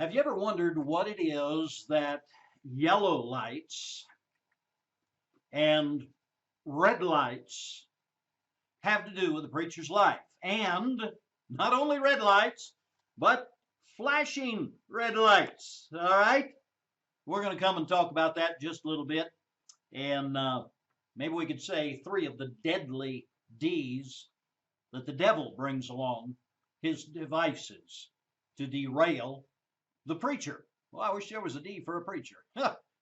Have you ever wondered what it is that yellow lights and red lights have to do with the preacher's life? And not only red lights, but flashing red lights. All right? We're going to come and talk about that just a little bit. And maybe we could say three of the deadly D's that the devil brings along, his devices to derail the preacher. Well, I wish there was a D for a preacher.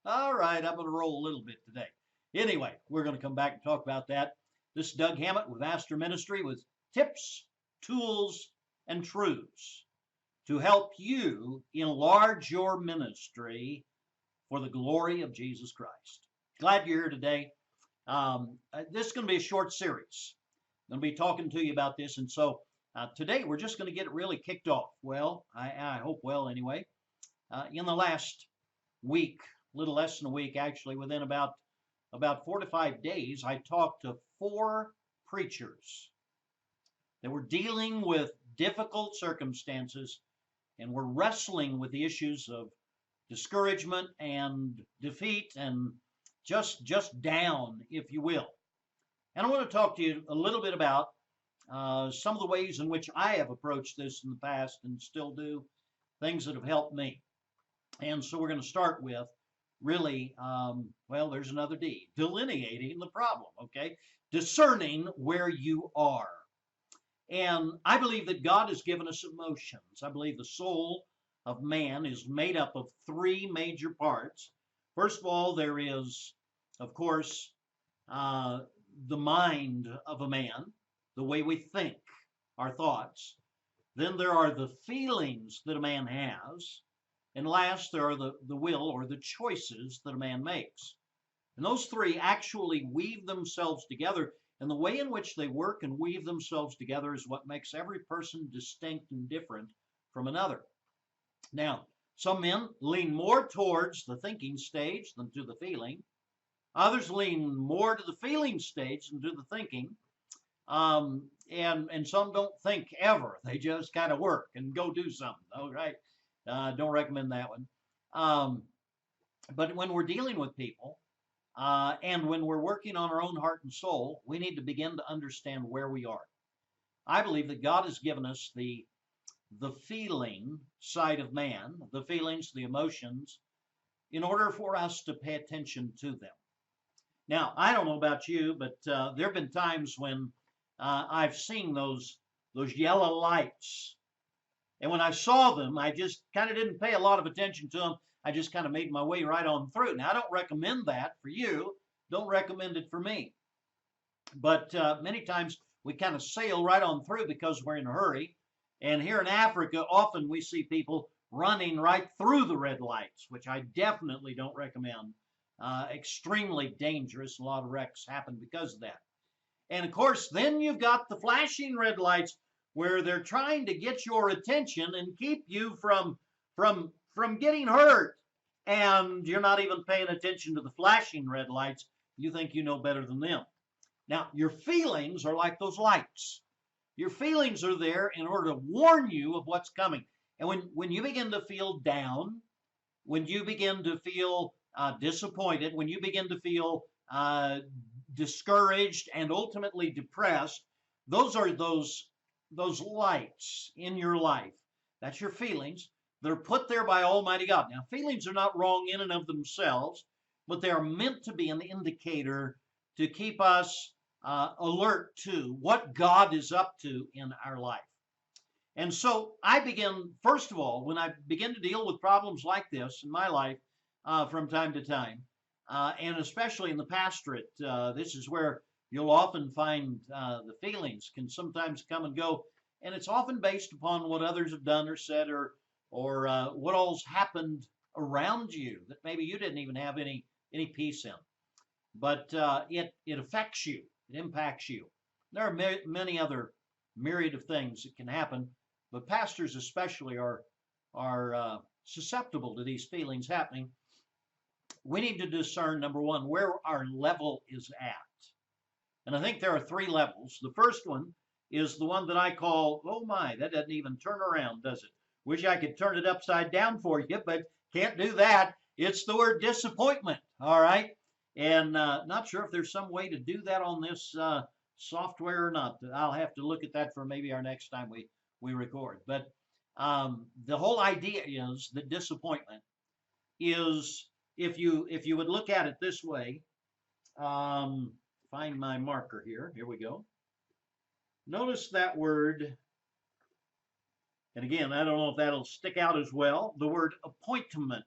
All right, I'm going to roll a little bit today. Anyway, we're going to come back and talk about that. This is Doug Hammett with Master Ministry with tips, tools, and truths to help you enlarge your ministry for the glory of Jesus Christ. Glad you're here today. This is going to be a short series. I'm going to be talking to you about this, and so today we're just going to get it really kicked off. Well, I hope well anyway. In the last week, a little less than a week actually, within about 4 to 5 days, I talked to 4 preachers that were dealing with difficult circumstances and were wrestling with the issues of discouragement and defeat and just down, if you will. And I want to talk to you a little bit about some of the ways in which I have approached this in the past and still do, things that have helped me. And so we're going to start with really, well, there's another D, delineating the problem, okay? Discerning where you are. And I believe that God has given us emotions. I believe the soul of man is made up of 3 major parts. First of all, there is, of course, the mind of a man, the way we think, our thoughts. Then there are the feelings that a man has. And last, there are the will or the choices that a man makes. And those 3 actually weave themselves together. And the way in which they work and weave themselves together is what makes every person distinct and different from another. Now, some men lean more towards the thinking stage than to the feeling. Others lean more to the feeling stage than to the thinking. And some don't think ever. They just kind of work and go do something. All right. Don't recommend that one. But when we're dealing with people and when we're working on our own heart and soul, we need to begin to understand where we are. I believe that God has given us the feeling side of man, the feelings, the emotions, in order for us to pay attention to them. Now, I don't know about you, but there have been times when I've seen those yellow lights. And when I saw them, I just kind of didn't pay a lot of attention to them. I just kind of made my way right on through. Now, I don't recommend that for you. Don't recommend it for me. But many times we kind of sail right on through because we're in a hurry. And here in Africa, often we see people running right through the red lights, which I definitely don't recommend. Extremely dangerous. A lot of wrecks happen because of that. And of course, then you've got the flashing red lights where they're trying to get your attention and keep you from getting hurt. And you're not even paying attention to the flashing red lights. You think you know better than them. Now, your feelings are like those lights. Your feelings are there in order to warn you of what's coming. And when you begin to feel down, when you begin to feel disappointed, when you begin to feel discouraged and ultimately depressed, those are those lights in your life. That's your feelings. They're put there by Almighty God. Now, feelings are not wrong in and of themselves, but they are meant to be an indicator to keep us alert to what God is up to in our life. And so I begin, first of all, when I begin to deal with problems like this in my life from time to time, and especially in the pastorate, this is where you'll often find the feelings can sometimes come and go, and it's often based upon what others have done or said or what all's happened around you that maybe you didn't even have any peace in. But it affects you. It impacts you. There are many other myriad of things that can happen, but pastors especially are susceptible to these feelings happening. We need to discern, number one, where our level is at. And I think there are 3 levels. The first one is the one that I call, oh my, that doesn't even turn around, does it? Wish I could turn it upside down for you, but can't do that. It's the word disappointment, all right? And not sure if there's some way to do that on this software or not. I'll have to look at that for maybe our next time we record. But the whole idea is that disappointment is, if you would look at it this way, find my marker here. Here we go. Notice that word, and again, I don't know if that'll stick out as well, the word appointment.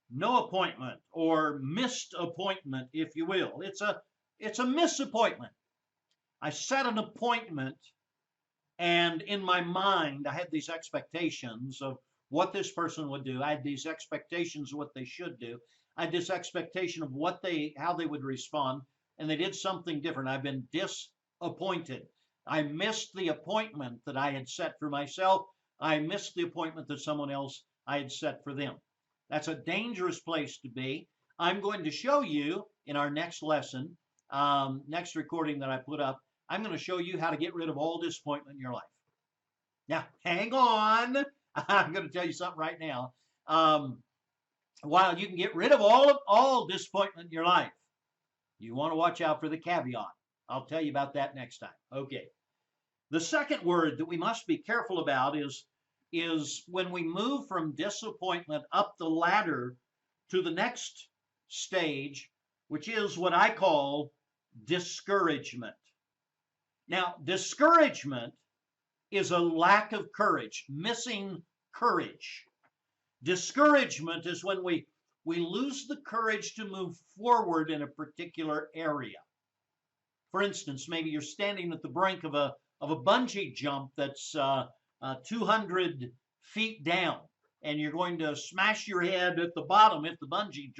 No appointment, or missed appointment, if you will. It's a misappointment. I set an appointment, and in my mind, I had these expectations of what this person would do. I had these expectations of what they should do. I had this expectation of how they would respond, and they did something different. I've been disappointed. I missed the appointment that I had set for myself. I missed the appointment that someone else I had set for them. That's a dangerous place to be. I'm going to show you in our next lesson, next recording that I put up, I'm going to show you how to get rid of all disappointment in your life. Now, hang on. I'm going to tell you something right now. While you can get rid of all disappointment in your life, you want to watch out for the caveat. I'll tell you about that next time. Okay. The second word that we must be careful about is when we move from disappointment up the ladder to the next stage, which is what I call discouragement. Now, discouragement is a lack of courage, missing courage. Discouragement is when we lose the courage to move forward in a particular area. For instance, maybe you're standing at the brink of a bungee jump that's 200 feet down, and you're going to smash your head at the bottom if the bungee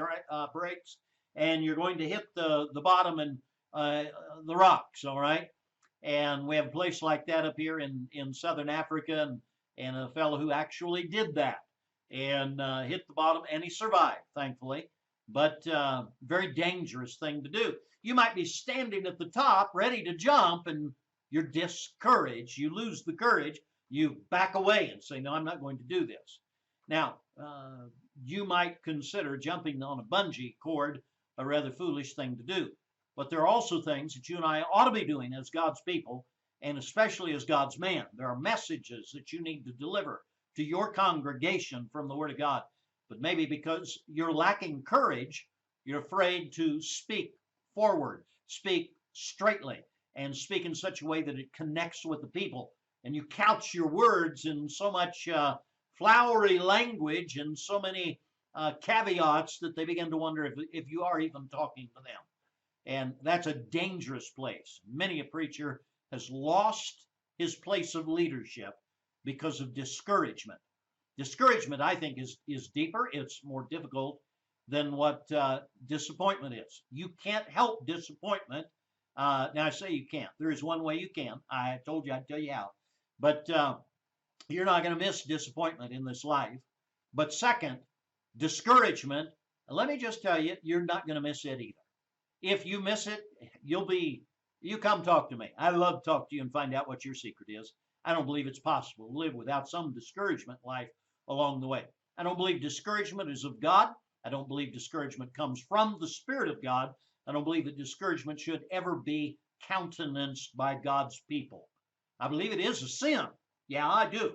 breaks, and you're going to hit the bottom and the rocks, all right? And we have a place like that up here in southern Africa, and a fellow who actually did that and hit the bottom, and he survived, thankfully. But very dangerous thing to do. You might be standing at the top ready to jump, and you're discouraged. You lose the courage. You back away and say, no, I'm not going to do this. Now, you might consider jumping on a bungee cord a rather foolish thing to do. But there are also things that you and I ought to be doing as God's people, and especially as God's man. There are messages that you need to deliver to your congregation from the Word of God. But maybe because you're lacking courage, you're afraid to speak forward, speak straightly, and speak in such a way that it connects with the people. And you couch your words in so much flowery language and so many caveats that they begin to wonder if you are even talking to them. And that's a dangerous place. Many a preacher has lost his place of leadership because of discouragement. Discouragement, I think, is deeper. It's more difficult than what disappointment is. You can't help disappointment. Now, I say you can't. There is one way you can. I told you I'd tell you how. But you're not going to miss disappointment in this life. But second, discouragement, let me just tell you, you're not going to miss it either. If you miss it, you come talk to me. I'd love to talk to you and find out what your secret is. I don't believe it's possible to live without some discouragement in life along the way. I don't believe discouragement is of God. I don't believe discouragement comes from the Spirit of God. I don't believe that discouragement should ever be countenanced by God's people. I believe it is a sin. Yeah, I do.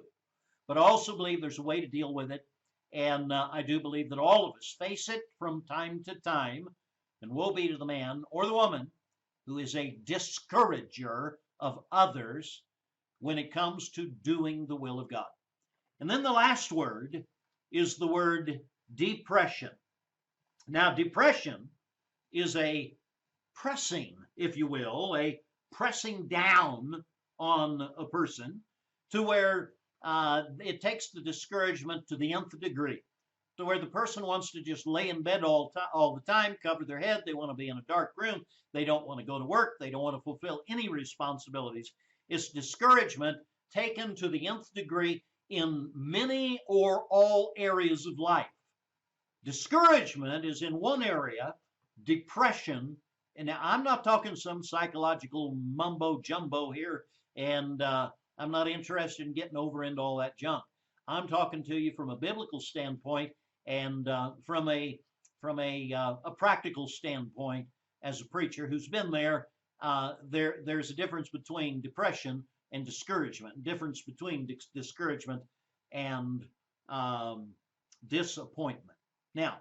But I also believe there's a way to deal with it. And I do believe that all of us face it from time to time. And woe be to the man or the woman who is a discourager of others when it comes to doing the will of God. And then the last word is the word depression. Now, depression is a pressing, if you will, a pressing down on a person to where it takes the discouragement to the nth degree, to where the person wants to just lay in bed all the time, cover their head. They want to be in a dark room. They don't want to go to work. They don't want to fulfill any responsibilities. It's discouragement taken to the nth degree in many or all areas of life. Discouragement is in one area, depression, and now I'm not talking some psychological mumbo jumbo here and I'm not interested in getting over into all that junk. I'm talking to you from a biblical standpoint and from a practical standpoint as a preacher who's been there. There's a difference between depression and discouragement, difference between discouragement and disappointment. Now,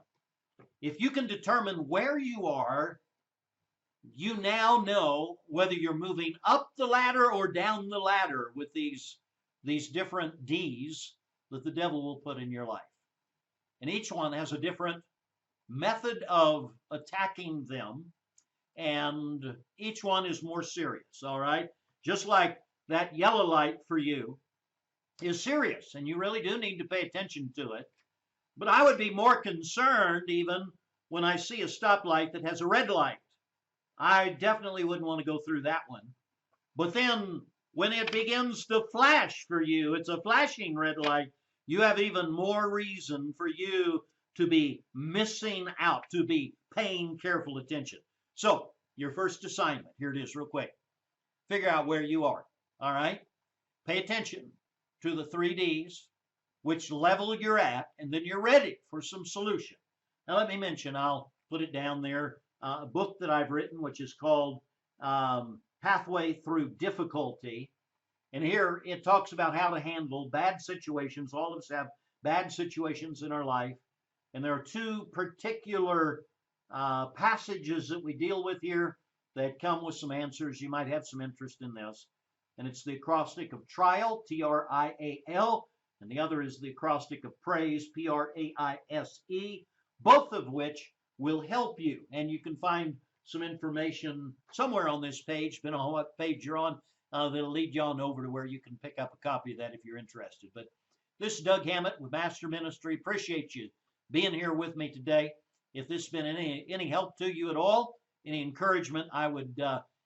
if you can determine where you are, you now know whether you're moving up the ladder or down the ladder with these different D's that the devil will put in your life. And each one has a different method of attacking them, and each one is more serious, all right? Just like that yellow light for you is serious, and you really do need to pay attention to it. But I would be more concerned even when I see a stoplight that has a red light. I definitely wouldn't want to go through that one. But then when it begins to flash for you, it's a flashing red light, you have even more reason for you to be missing out, to be paying careful attention. So your first assignment, here it is real quick. Figure out where you are, all right? Pay attention to the 3 Ds, which level you're at, and then you're ready for some solution. Now let me mention, I'll put it down there, a book that I've written, which is called Pathway Through Difficulty. And here it talks about how to handle bad situations. All of us have bad situations in our life. And there are 2 particular passages that we deal with here that come with some answers. You might have some interest in this. And it's the acrostic of trial, T-R-I-A-L, and the other is the acrostic of praise, P-R-A-I-S-E, both of which will help you. And you can find some information somewhere on this page, depending on what page you're on, that'll lead you on over to where you can pick up a copy of that if you're interested. But this is Doug Hammett with Master Ministry. Appreciate you being here with me today. If this has been any help to you at all, any encouragement, I would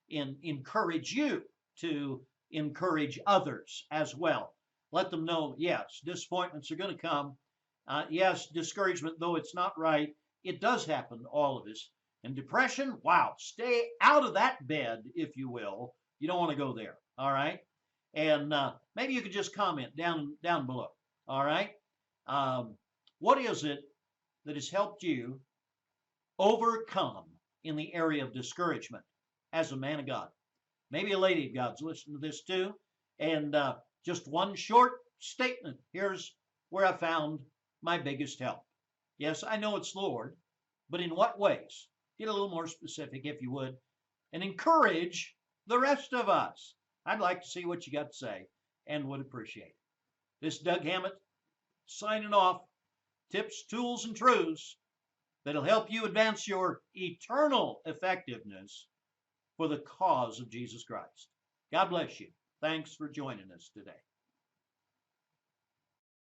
encourage you to encourage others as well. Let them know, yes, disappointments are going to come. Yes, discouragement, though it's not right, it does happen to all of us. And depression, wow, stay out of that bed, if you will. You don't want to go there, all right? And maybe you could just comment down below, all right? What is it that has helped you overcome in the area of discouragement as a man of God? Maybe a lady of God's listening to this too. And just one short statement. Here's where I found my biggest help. Yes, I know it's the Lord, but in what ways? Get a little more specific, if you would, and encourage the rest of us. I'd like to see what you got to say and would appreciate it. This is Doug Hammett signing off. Tips, tools, and truths that'll help you advance your eternal effectiveness for the cause of Jesus Christ. God bless you. Thanks for joining us today.